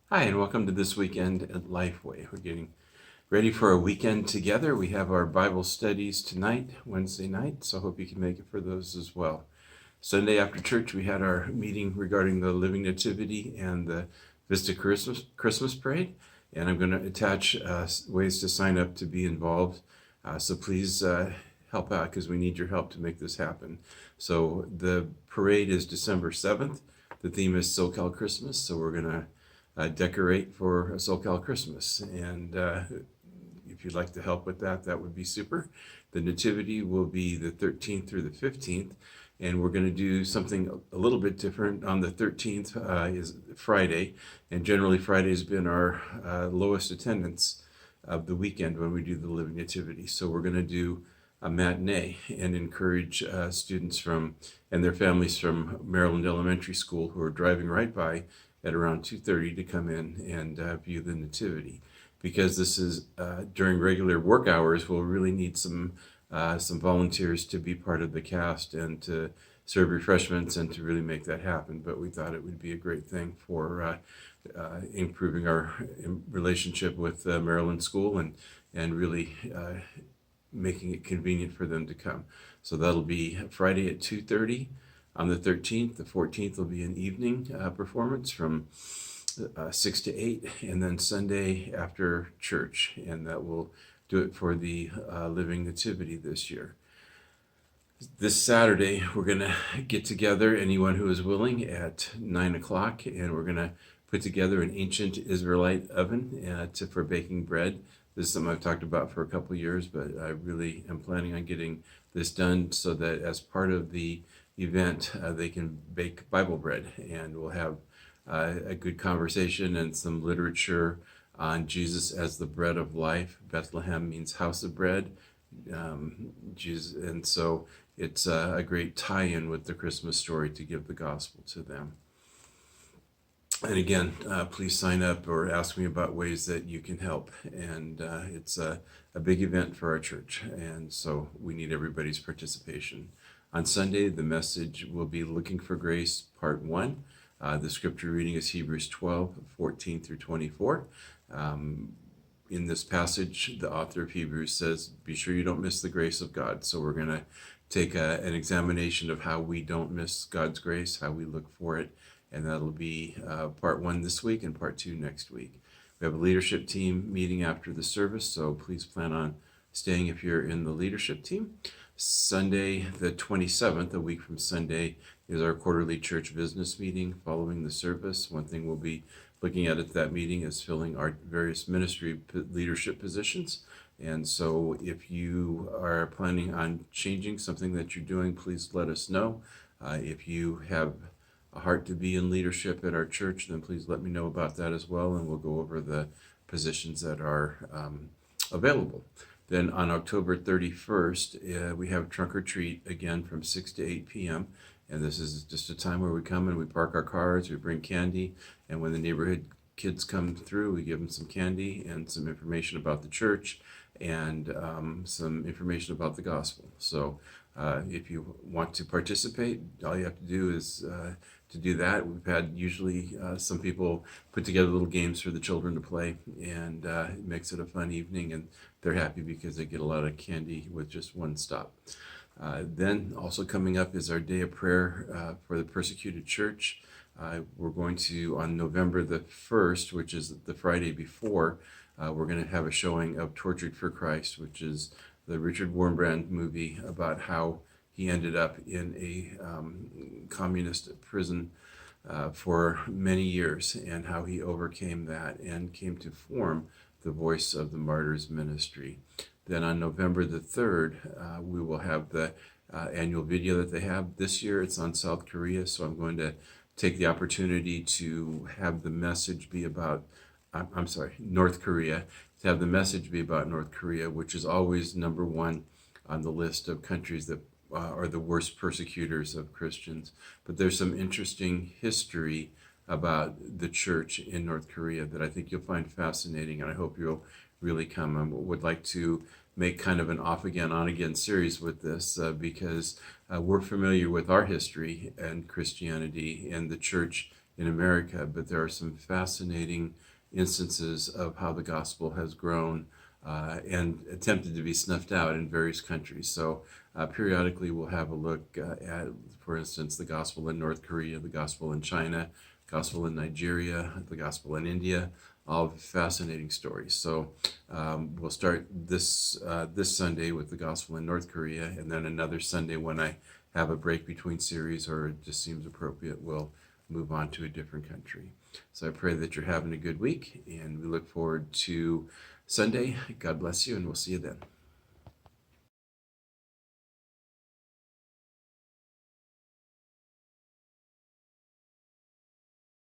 Hi, and welcome to this weekend at Lifeway. We're getting ready for a weekend together. We have our Bible studies tonight, Wednesday night, so I hope you can make it for those as well. Sunday after church, we had our meeting regarding the Living Nativity and the Vista Christmas Parade, and I'm going to attach ways to sign up to be involved. So please help out because we need your help to make this happen. So the parade is December 7th. The theme is SoCal Christmas, so we're going to decorate for a SoCal Christmas. And if you'd like to help with that, that would be super. The Nativity will be the 13th through the 15th. And we're going to do something a little bit different. On the 13th is Friday. And generally, Friday has been our lowest attendance of the weekend when we do the Living Nativity. So we're going to do a matinee and encourage students and their families from Maryland Elementary School who are driving right by at around 2:30 to come in and view the Nativity. Because this is during regular work hours, we'll really need some volunteers to be part of the cast and to serve refreshments and to really make that happen. But we thought it would be a great thing for improving our relationship with Maryland School and really making it convenient for them to come. So that'll be Friday at 2:30. On the 13th, the 14th will be an evening performance from 6 to 8, and then Sunday after church, and that will do it for the Living Nativity this year. This Saturday, we're going to get together, anyone who is willing, at 9 o'clock, and we're going to put together an ancient Israelite oven for baking bread. This is something I've talked about for a couple of years, but I really am planning on getting this done so that as part of the event, they can bake Bible bread, and we'll have a good conversation and some literature on Jesus as the bread of life. Bethlehem means house of bread. Jesus, and so it's a great tie-in with the Christmas story to give the gospel to them. And again, please sign up or ask me about ways that you can help. And it's a big event for our church, and so we need everybody's participation. On Sunday, the message will be Looking for Grace, Part 1. The scripture reading is Hebrews 12:14 through 24. In this passage, the author of Hebrews says, be sure you don't miss the grace of God. So we're going to take an examination of how we don't miss God's grace, how we look for it, and that'll be Part 1 this week and Part 2 next week. We have a leadership team meeting after the service, so please plan on staying if you're in the leadership team. Sunday, the 27th, a week from Sunday, is our quarterly church business meeting following the service. One thing we'll be looking at that meeting is filling our various ministry leadership positions. And so if you are planning on changing something that you're doing, please let us know. If you have a heart to be in leadership at our church, then please let me know about that as well, and we'll go over the positions that are available. Then on October 31st, we have Trunk or Treat again from 6 to 8 p.m. And this is just a time where we come and we park our cars, we bring candy, and when the neighborhood kids come through, we give them some candy and some information about the church and some information about the gospel. So if you want to participate, all you have to do is to do that. We've had usually some people put together little games for the children to play, and it makes it a fun evening, and they're happy because they get a lot of candy with just one stop. Then also coming up is our day of prayer for the persecuted church. We're going to, on November the 1st, which is the Friday before, we're going to have a showing of Tortured for Christ, which is the Richard Wurmbrand movie about how he ended up in a communist prison for many years and how he overcame that and came to form the Voice of the Martyrs ministry. Then on November the 3rd, we will have the annual video that they have. This year it's on South Korea, so I'm going to take the opportunity to have the message be about, North Korea, to have the message be about North Korea, which is always number one on the list of countries that are the worst persecutors of Christians. But there's some interesting history about the church in North Korea that I think you'll find fascinating, and I hope you'll really come. I would like to make kind of an off again, on again series with this because we're familiar with our history and Christianity and the church in America, but there are some fascinating instances of how the gospel has grown and attempted to be snuffed out in various countries. So periodically we'll have a look at, for instance, the gospel in North Korea, the gospel in China, gospel in Nigeria, the gospel in India, all fascinating stories. So we'll start this Sunday with the gospel in North Korea, and then another Sunday when I have a break between series or it just seems appropriate, we'll move on to a different country. So I pray that you're having a good week, and we look forward to Sunday. God bless you, and we'll see you then.